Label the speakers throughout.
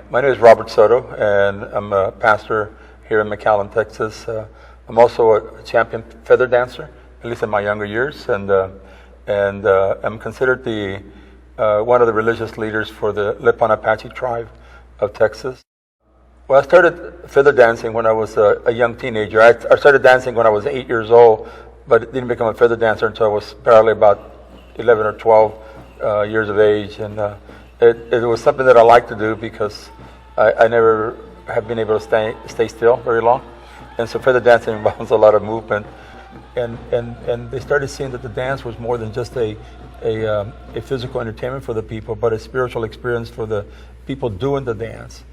Speaker 1: My name is Robert Soto, and I'm a pastor here in McAllen, Texas. I'm also a champion feather dancer, at least in my younger years, and I'm considered the one of the religious leaders for the Lipan Apache tribe of Texas. Well, I started feather dancing when I was a young teenager. I started dancing when I was 8 years old, but didn't become a feather dancer until I was barely about 11 or 12 years of age, and it was something that I liked to do because I never have been able to stay still very long, and so feather dancing involves a lot of movement, and they started seeing that the dance was more than just a physical entertainment for the people, but a spiritual experience for the people doing the dance.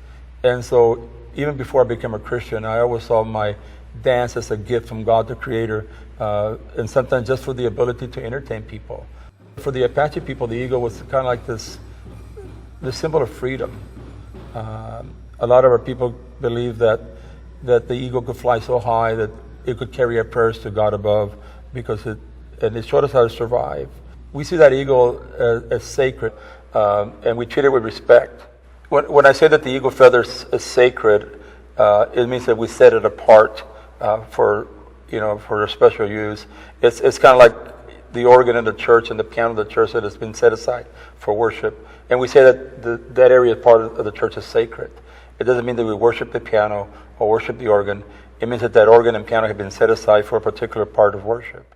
Speaker 1: And so even before I became a Christian, I always saw my dance as a gift from God the Creator, and sometimes just for the ability to entertain people. For the Apache people, the eagle was kind of like this symbol of freedom. A lot of our people believe that the eagle could fly so high that it could carry our prayers to God above, because it showed us how to survive. We see that eagle as sacred, and we treat it with respect. When I say that the eagle feather is sacred, it means that we set it apart for a special use. It's kind of like the organ in the church and the piano in the church that has been set aside for worship. And we say that that area part of the church is sacred. It doesn't mean that we worship the piano or worship the organ. It means that organ and piano have been set aside for a particular part of worship.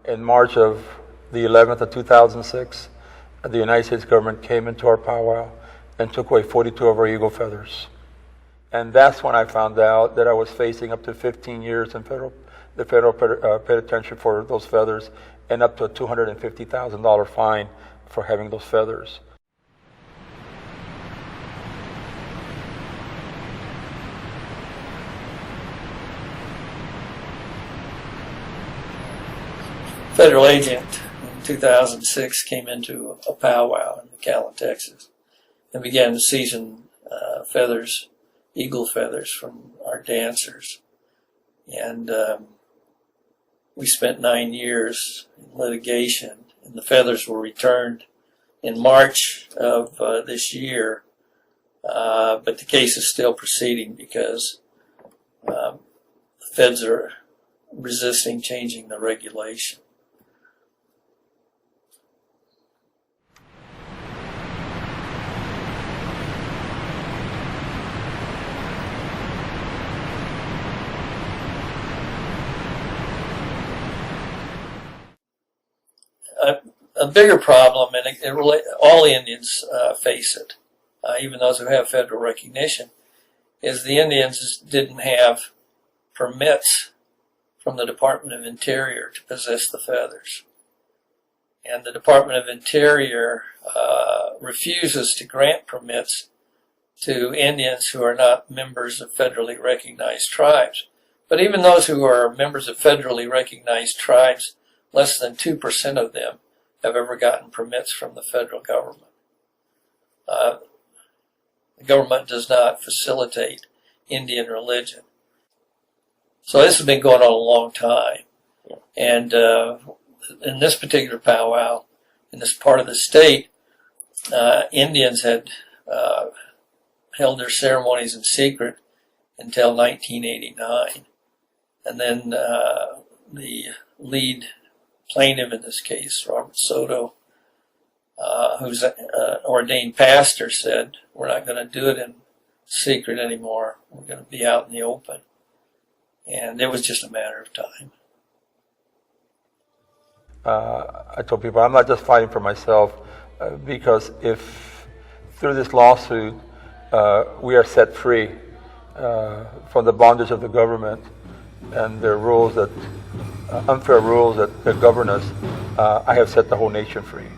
Speaker 1: In March of the 11th of 2006, the United States government came into our powwow and took away 42 of our eagle feathers. And that's when I found out that I was facing up to 15 years in the federal penitentiary for those feathers, and up to a $250,000 fine for having those feathers.
Speaker 2: Federal agent in 2006 came into a powwow in McAllen, Texas, and began to season feathers, eagle feathers, from our dancers. And we spent 9 years in litigation, and the feathers were returned in March of this year, but the case is still proceeding because the feds are resisting changing the regulation. A bigger problem, and all Indians face it, even those who have federal recognition, is the Indians didn't have permits from the Department of Interior to possess the feathers. And the Department of Interior refuses to grant permits to Indians who are not members of federally recognized tribes. But even those who are members of federally recognized tribes, less than 2% of them have ever gotten permits from the federal government. The government does not facilitate Indian religion. So this has been going on a long time. And in this particular powwow, in this part of the state, Indians had held their ceremonies in secret until 1989. And then the lead plaintiff in this case, Robert Soto, who's an ordained pastor, said, "We're not going to do it in secret anymore. We're going to be out in the open." And it was just a matter of time.
Speaker 1: I told people I'm not just fighting for myself, because if through this lawsuit we are set free from the bondage of the government and their rules, that unfair rules that govern us, I have set the whole nation free.